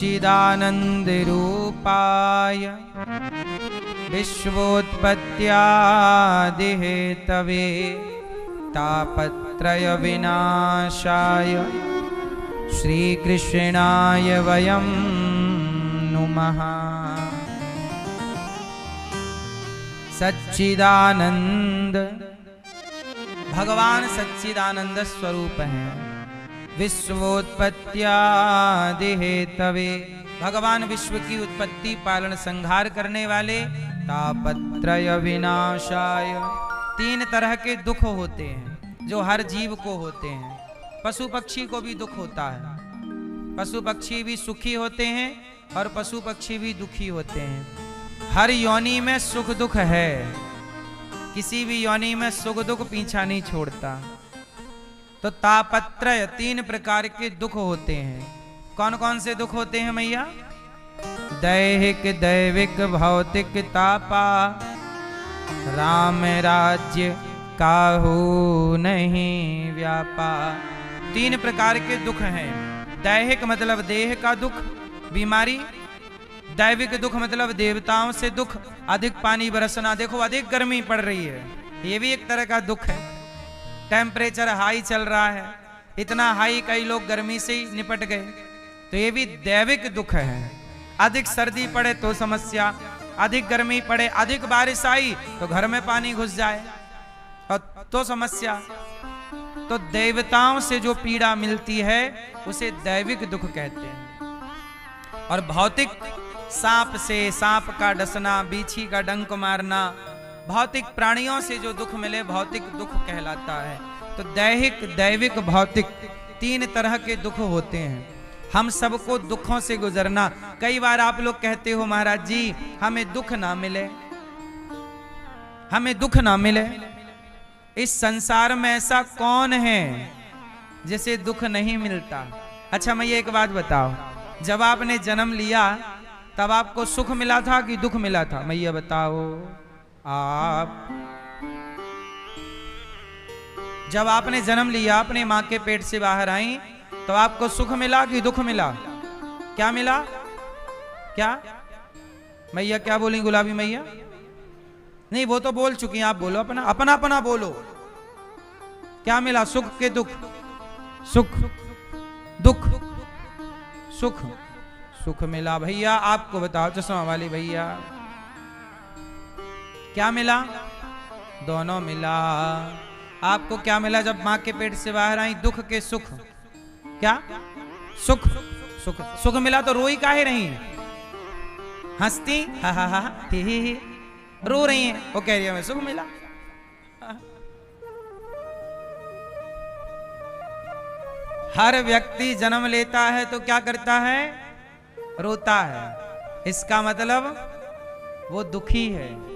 चिदानन्दरूपाय विश्वोत्पत्त्यादिहेतवे तापत्रयविनाशाय श्रीकृष्णाय वयं नुमः। सच्चिदानंद भगवान सच्चिदानंद स्वरूप हैं। विश्वोत्पत्त्यादिहेतवे भगवान विश्व की उत्पत्ति पालन संहार करने वाले। तापत्रय विनाशाय तीन तरह के दुख होते हैं जो हर जीव को होते हैं। पशु पक्षी को भी दुख होता है। पशु पक्षी भी सुखी होते हैं और पशु पक्षी भी दुखी होते हैं। हर योनि में सुख दुख है। किसी भी योनि में सुख दुख पीछा नहीं छोड़ता। तो तापत्रय तीन प्रकार के दुख होते हैं। कौन कौन से दुख होते हैं मैया? दैहिक दैविक भौतिक तापा राम राज्य काहू नहीं व्यापा। तीन प्रकार के दुख हैं। दैहिक मतलब देह का दुख, बीमारी। दैविक दुख मतलब देवताओं से दुख, अधिक पानी बरसना। देखो अधिक गर्मी पड़ रही है, ये भी एक तरह का दुख है। टेम्परेचर हाई चल रहा है, इतना हाई कई लोग गर्मी से ही निपट गए, तो ये भी दैविक दुख है। अधिक सर्दी पड़े तो समस्या, अधिक गर्मी पड़े, अधिक बारिश आई तो घर में पानी घुस जाए तो समस्या। तो देवताओं से जो पीड़ा मिलती है उसे दैविक दुख कहते हैं। और भौतिक सांप से, सांप का डसना, बीछी का डंक मारना, भौतिक प्राणियों से जो दुख मिले भौतिक दुख कहलाता है। तो दैहिक दैविक भौतिक तीन तरह के दुख होते हैं। हम सबको दुखों से गुजरना। कई बार आप लोग कहते हो महाराज जी हमें दुख ना मिले, हमें दुख ना मिले। इस संसार में ऐसा कौन है जिसे दुख नहीं मिलता? अच्छा मैं ये एक बात बताओ, जब आपने जन्म लिया तब आपको सुख मिला था कि दुख मिला था? मैया बताओ। आप जब आपने जन्म लिया, अपने मां के पेट से बाहर आई, तो आपको सुख मिला कि दुख मिला? क्या मिला? क्या मैया क्या बोली? गुलाबी मैया नहीं, वो तो बोल चुकी हैं, आप बोलो अपना अपना अपना बोलो। क्या मिला? सुख के दुख? सुख दुख सुख सुख मिला। भैया आपको बताओ, चश्मा वाली भैया, क्या मिला? दोनों मिला। आपको क्या मिला जब मां के पेट से बाहर आई? दुख के सुख। क्या? सुख सुख सुख मिला। तो रोई काहे रही? हंसती हा हा हा ही ही, रो रही हैं, वो कह रही है हमें सुख मिला। हर व्यक्ति जन्म लेता है तो क्या करता है? रोता है। इसका मतलब वो दुखी है।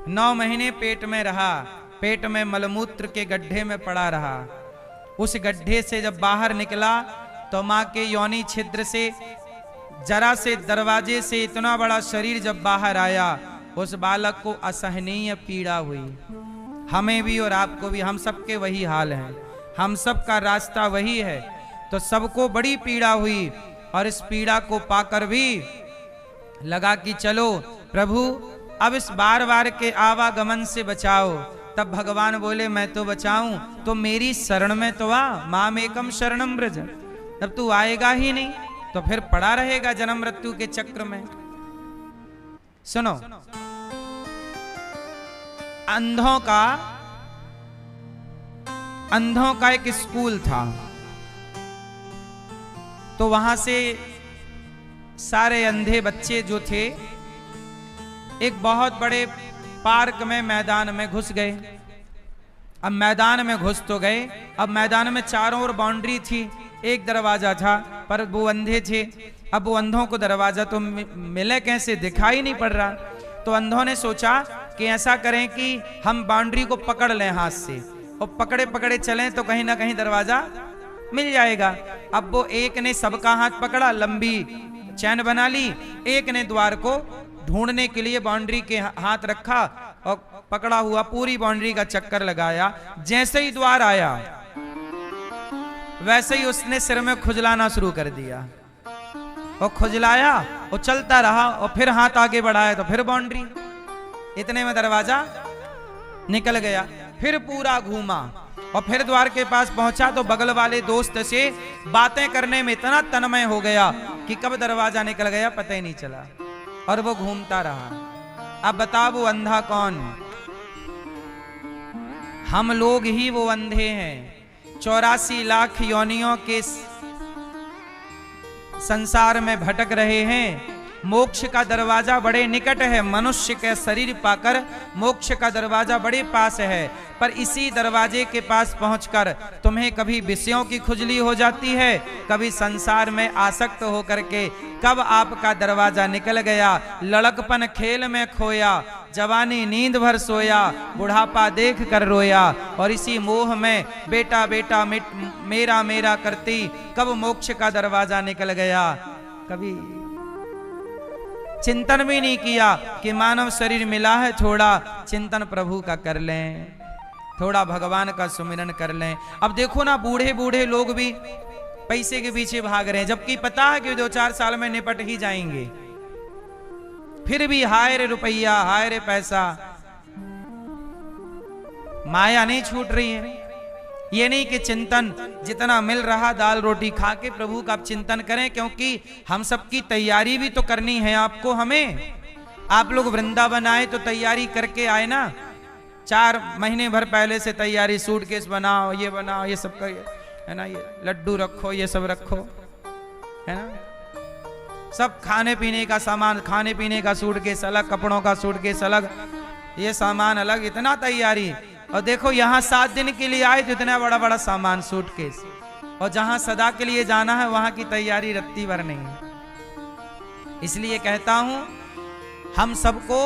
9 महीने पेट में रहा, पेट में मलमूत्र के गड्ढे में पड़ा रहा। उस गड्ढे से जब बाहर निकला तो मां के योनि छिद्र से, जरा से दरवाजे से इतना बड़ा शरीर जब बाहर आया, उस बालक को असहनीय पीड़ा हुई। हमें भी और आपको भी, हम सबके वही हाल है, हम सब का रास्ता वही है। तो सबको बड़ी पीड़ा हुई और इस पीड़ा को पाकर भी लगा कि चलो प्रभु अब इस बार बार के आवागमन से बचाओ। तब भगवान बोले मैं तो बचाऊं, तो मेरी शरण में तो आ, माम एकम शरणम ब्रज। तब तू आएगा ही नहीं तो फिर पड़ा रहेगा जन्म मृत्यु के चक्र में। सुनो, अंधों का एक स्कूल था। तो वहां से सारे अंधे बच्चे जो थे एक बहुत बड़े पार्क में, मैदान में घुस गए। अब मैदान में घुस तो गए, अब मैदान में चारों ओर बाउंड्री थी, एक दरवाजा था, पर वो अंधे थे। अब वो अंधों को दरवाजा तो मिले कैसे? दिखाई नहीं पड़ रहा। तो अंधों ने सोचा कि ऐसा करें कि हम बाउंड्री को पकड़ लें हाथ से, और पकड़े पकड़े चलें तो कहीं ना कहीं दरवाजा मिल जाएगा। अब वो एक ने सबका हाथ पकड़ा, लंबी चैन बना ली, एक ने द्वार को ढूंढने के लिए बाउंड्री के हाथ रखा और पकड़ा हुआ पूरी बाउंड्री का चक्कर लगाया। जैसे ही द्वार आया वैसे ही उसने सिर में खुजलाना शुरू कर दिया। और खुजलाया और चलता रहा और फिर हाथ आगे बढ़ाया तो फिर बाउंड्री। इतने में दरवाजा निकल गया। फिर पूरा घूमा और फिर द्वार के पास पहुंचा तो बगल वाले दोस्त से बातें करने में इतना तन्मय हो गया कि कब दरवाजा निकल गया पता ही नहीं चला और वो घूमता रहा। अब बताओ वो अंधा कौन? हम लोग ही वो अंधे हैं। 84 लाख योनियों के संसार में भटक रहे हैं। मोक्ष का दरवाजा बड़े निकट है। मनुष्य के शरीर पाकर मोक्ष का दरवाजा बड़े पास है, पर इसी दरवाजे के पास पहुंचकर तुम्हें कभी विषयों की खुजली हो जाती है, कभी संसार में आसक्त होकर के कब आपका दरवाजा निकल गया। लड़कपन खेल में खोया, जवानी नींद भर सोया, बुढ़ापा देख कर रोया, और इसी मोह में बेटा बेटा मेरा मेरा करती कब मोक्ष का दरवाजा निकल गया। कभी चिंतन भी नहीं किया कि मानव शरीर मिला है, थोड़ा चिंतन प्रभु का कर लें, थोड़ा भगवान का सुमिरन कर लें। अब देखो ना, बूढ़े बूढ़े लोग भी पैसे के पीछे भाग रहे हैं, जबकि पता है कि 2-4 साल में निपट ही जाएंगे, फिर भी हाय रे रुपया, हाय रे पैसा। माया नहीं छूट रही है। ये नहीं कि चिंतन जितना मिल रहा दाल रोटी खा के प्रभु का आप चिंतन करें, क्योंकि हम सबकी तैयारी भी तो करनी है आपको हमें। आप लोग वृंदावन आए तो तैयारी करके आए ना, 4 महीने भर पहले से तैयारी, सूटकेस बनाओ, ये बनाओ, ये सब है ना, ये लड्डू रखो, ये सब रखो, है ना, सब खाने पीने का सामान, खाने पीने का सूटकेस अलग, कपड़ों का सूटकेस अलग, ये सामान अलग, इतना तैयारी। और देखो यहाँ 7 दिन के लिए आए तो इतना बड़ा बड़ा सामान सूटकेस, और जहां सदा के लिए जाना है वहां की तैयारी रत्ती भर नहीं है। इसलिए कहता हूं हम सबको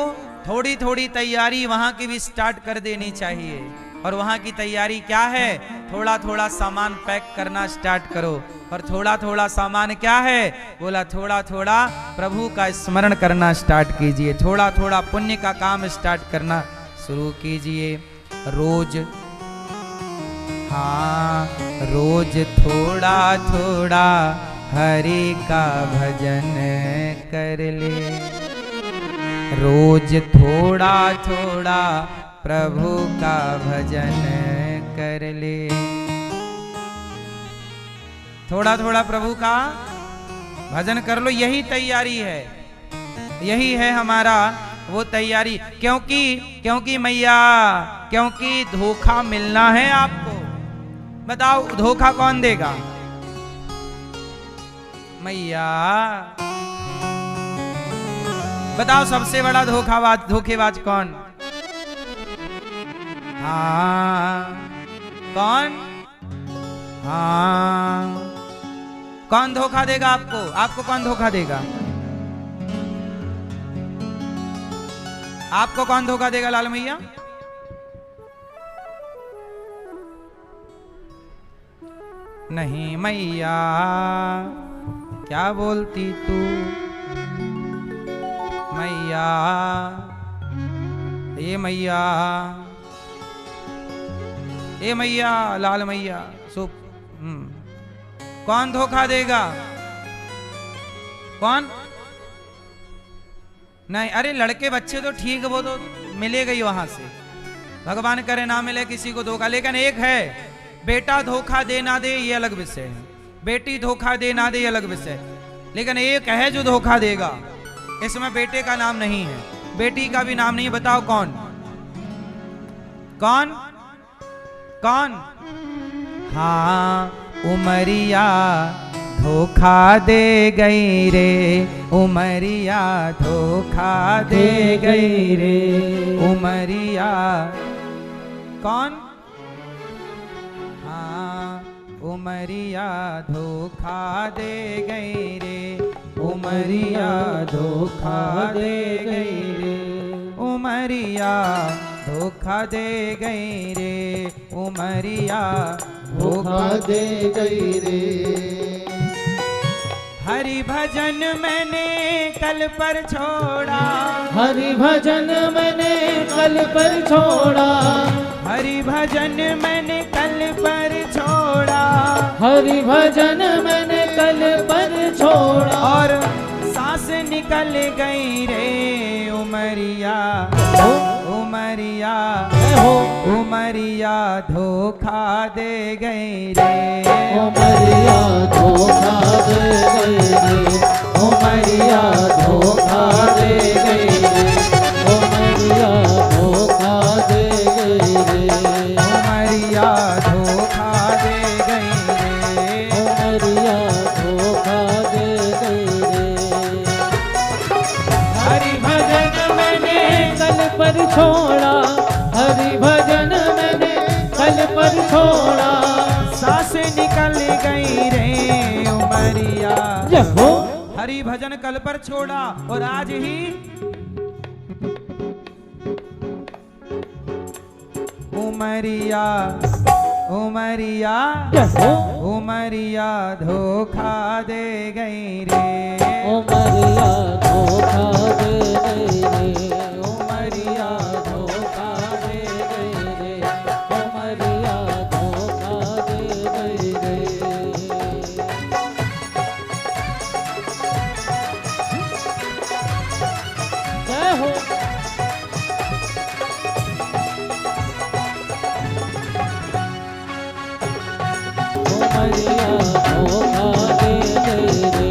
थोड़ी थोड़ी तैयारी वहां की भी स्टार्ट कर देनी चाहिए। और वहां की तैयारी क्या है? थोड़ा थोड़ा सामान पैक करना स्टार्ट करो। और थोड़ा थोड़ा सामान क्या है? बोला थोड़ा थोड़ा प्रभु का स्मरण करना स्टार्ट कीजिए, थोड़ा थोड़ा पुण्य का काम स्टार्ट करना शुरू कीजिए। रोज, हाँ, रोज थोड़ा थोड़ा हरि का भजन कर ले, रोज थोड़ा थोड़ा प्रभु का भजन कर ले। थोड़ा थोड़ा प्रभु का भजन कर लो, यही तैयारी है, यही है हमारा वो तैयारी। क्योंकि मैया, क्योंकि धोखा मिलना है आपको। बताओ धोखा कौन देगा? मैया बताओ सबसे बड़ा धोखेबाज कौन? हाँ, कौन? हाँ, कौन धोखा देगा आपको? आपको कौन धोखा देगा? आपको कौन धोखा देगा लाल मैया? नहीं मैया, क्या बोलती तू मैया, ये मैया, ये मैया, लाल मैया, सुप। कौन धोखा देगा? कौन? नहीं, अरे लड़के बच्चे तो ठीक है, वो तो मिलेगा ही वहां से, भगवान करे ना मिले किसी को धोखा। लेकिन एक है, बेटा धोखा दे ना दे ये अलग विषय है, बेटी धोखा दे ना दे ये अलग विषय है। लेकिन एक है जो धोखा देगा, इसमें बेटे का नाम नहीं है, बेटी का भी नाम नहीं। बताओ कौन? कौन? कौन? हाँ, उमरिया धोखा दे गई रे, उमरिया धोखा दे गई रे, उमरिया। कौन? हाँ, उमरिया धोखा दे गई रे, उमरिया धोखा दे गई रे, उमरिया धोखा दे गई रे, उमरिया धोखा दे गई रे। हरि भजन मैंने कल पर छोड़ा, हरि भजन मैंने कल पर छोड़ा, हरि भजन मैंने कल पर छोड़ा, हरि भजन मैंने कल पर छोड़ा। और सांस निकल गई रे उमरिया, उमरिया, उमरिया धोखा दे गई रे, उमरिया धोखा दे गई रे, उमरिया धोखा दे गई रे, उमरिया धोखा दे गई रे, उमरिया धोखा दे गई रे, उमरिया धोखा दे गई रे। हरि भजन मैंने कल पर छोड़ा, हरि भजन मैंने कल पर छोड़ा। सांस निकल गई रे उमरिया, जहो हरि भजन कल पर छोड़ा और आज ही उमरिया, उमरिया, जहो उमरिया धोखा दे गई रे, उमरिया धोखा दे गई रे, उमरिया धोखा दे गई रे, उमरिया धोखा दे गई रे। जय हो उमरिया धोखा दे गई रे,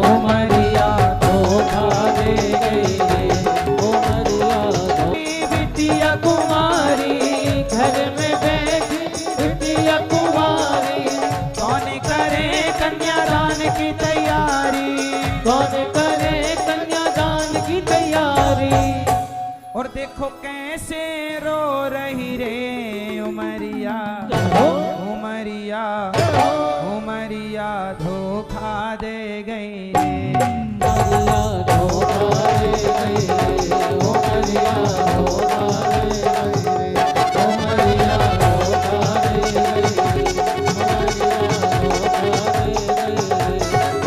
उमरिया धोखा दे गई रे, उमरिया बिटिया कुमारी घर में बैठी, बिटिया कुमारी कौन करे कन्यादान की तैयारी, कौन करे कन्यादान की तैयारी। और देखो कैसे रो रही रे उमरिया, उमरिया, उमरिया धोखा दे गई रे, उमरिया धोखा दे गई रे, उमरिया धोखा दे गई रे, उमरिया धोखा दे गई रे, उमरिया धोखा दे गई रे,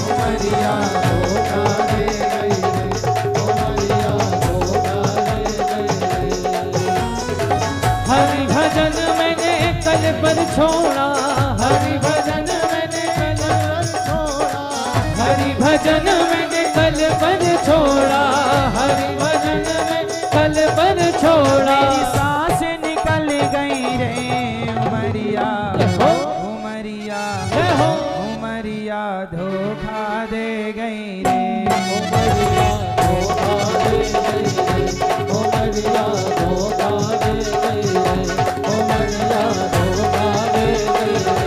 उमरिया धोखा दे गई रे, उमरिया धोखा दे गई रे। हरि भजन मैंने कल पर छोड़ा, हरि भजन मैंने कल पर छोड़ा, हरि भजन मैंने कल पर छोड़ा, हरि भजन में कल पर छोड़ा। मेरी सांस निकल गई रे उमरिया, उमरिया, उमरिया धोखा दे गई रे, उमरिया धोखा दे गई रे, उमरिया धोखा दे गई रे, उमरिया धोखा दे गई रे,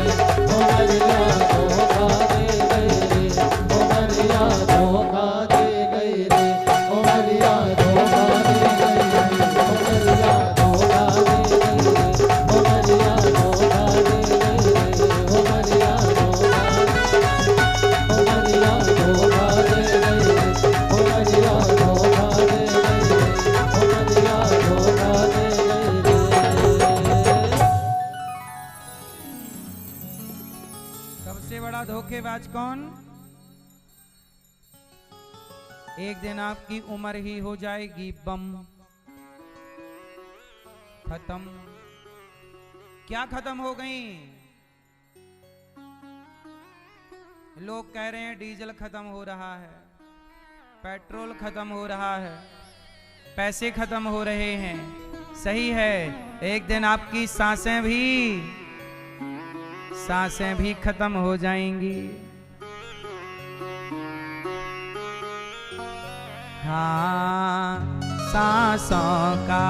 उमरिया धोखा दे गई रे, उमरिया धोखा दे गई रे, उमरिया धोखा दे गई रे, उमरिया धोखा दे गई रे, उमरिया धोखा दे गई रे, उमरिया धोखा, उमरिया धोखा दे गई रे, उमरिया धोखा दे गई रे, उमरिया धोखा दे गई रे। सबसे बड़ा धोखेबाज कौन? एक दिन आपकी उम्र ही हो जाएगी बम, खत्म। क्या खत्म हो गई? लोग कह रहे हैं डीजल खत्म हो रहा है, पेट्रोल खत्म हो रहा है, पैसे खत्म हो रहे हैं। सही है, एक दिन आपकी सांसें भी खत्म हो जाएंगी। हाँ, सांसों का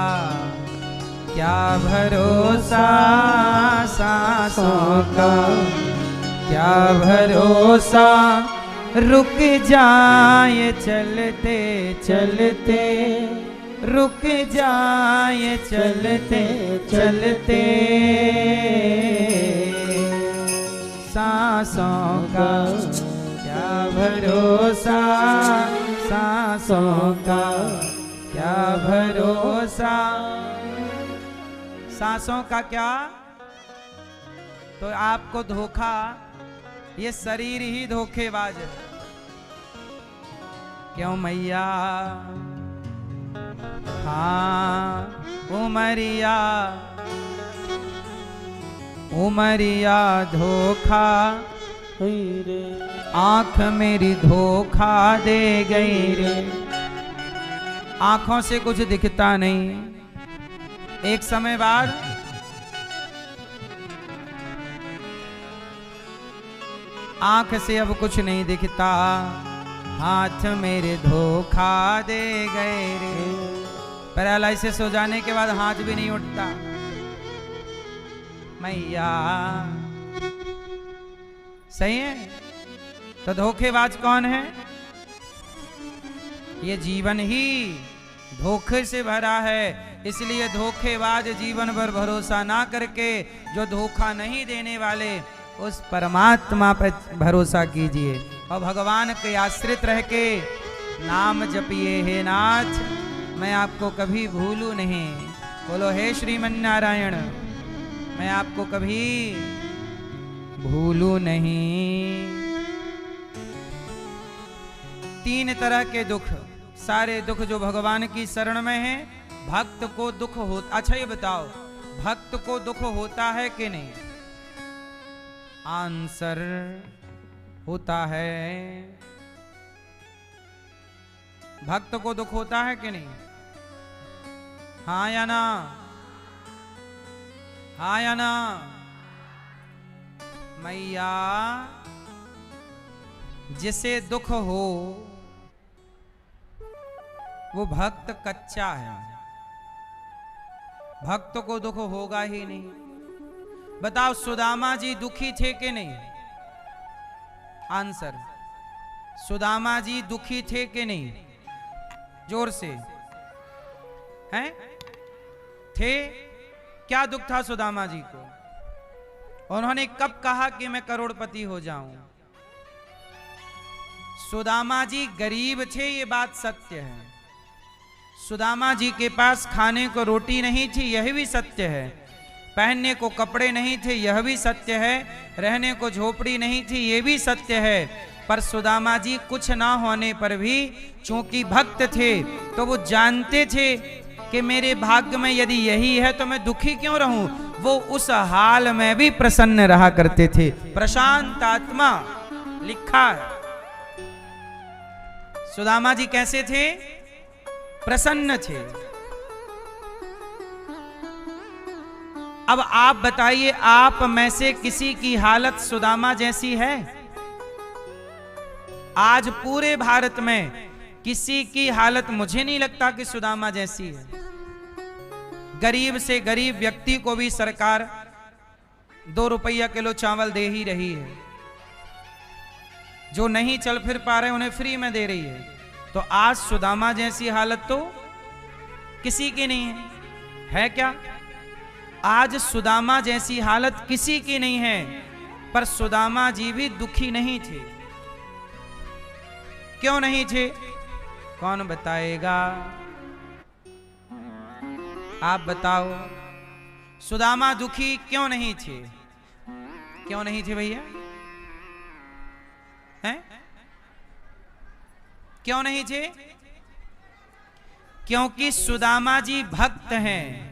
क्या भरोसा, सांसों का क्या भरोसा, रुक जाए चलते चलते, रुक जाए चलते चलते, सांसों का क्या भरोसा, सांसों का क्या भरोसा। सांसों का क्या? तो आपको धोखा, ये शरीर ही धोखेबाज है। क्यों मैया? हाँ, उमरिया, उमरिया धोखा गई रे, आंख मेरी धोखा दे गई रे। आंखों से कुछ दिखता नहीं। एक समय बाद आंख से अब कुछ नहीं दिखता, हाथ मेरे धोखा दे गए रे। पैरालाइसिस हो जाने के बाद हाथ भी नहीं उठता। मैया सही है। तो धोखेबाज कौन है? ये जीवन ही धोखे से भरा है। इसलिए धोखेबाज जीवन पर भरोसा ना करके जो धोखा नहीं देने वाले उस परमात्मा पर भरोसा कीजिए और भगवान के आश्रित रह के नाम जपिए। हे नाथ, मैं आपको कभी भूलू नहीं। बोलो हे श्रीमन नारायण, मैं आपको कभी भूलू नहीं। तीन तरह के दुख, सारे दुख जो भगवान की शरण में हैं, भक्त को दुख होता। अच्छा ये बताओ, भक्त को दुख होता है कि नहीं? आंसर होता है। भक्त को दुख होता है कि नहीं? हाँ या ना? हाँ या ना? मैया जिसे दुख हो वो भक्त कच्चा है। भक्त को दुख होगा ही नहीं। बताओ सुदामा जी दुखी थे कि नहीं? आंसर, सुदामा जी दुखी थे कि नहीं? जोर से हैं? थे। क्या दुख था सुदामा जी को? उन्होंने कब कहा कि मैं करोड़पति हो जाऊं? सुदामा जी गरीब थे, ये बात सत्य है। सुदामा जी के पास खाने को रोटी नहीं थी, यह भी सत्य है। पहनने को कपड़े नहीं थे, यह भी सत्य है। रहने को झोपड़ी नहीं थी, यह भी सत्य है। पर सुदामा जी कुछ ना होने पर भी चूंकि भक्त थे तो वो जानते थे कि मेरे भाग्य में यदि यही है तो मैं दुखी क्यों रहूं। वो उस हाल में भी प्रसन्न रहा करते थे। प्रशांत आत्मा लिखा है। सुदामा जी कैसे थे? प्रसन्न थे। अब आप बताइए, आप में से किसी की हालत सुदामा जैसी है? आज पूरे भारत में किसी की हालत मुझे नहीं लगता कि सुदामा जैसी है। गरीब से गरीब व्यक्ति को भी सरकार 2 रुपया किलो चावल दे ही रही है। जो नहीं चल फिर पा रहे उन्हें फ्री में दे रही है। तो आज सुदामा जैसी हालत तो किसी की नहीं है क्या? आज सुदामा जैसी हालत किसी की नहीं है। पर सुदामा जी भी दुखी नहीं थे। क्यों नहीं थे? कौन बताएगा? आप बताओ, सुदामा दुखी क्यों नहीं थे? क्यों नहीं थे भैया? हैं? क्यों नहीं थे? क्योंकि सुदामा जी भक्त हैं।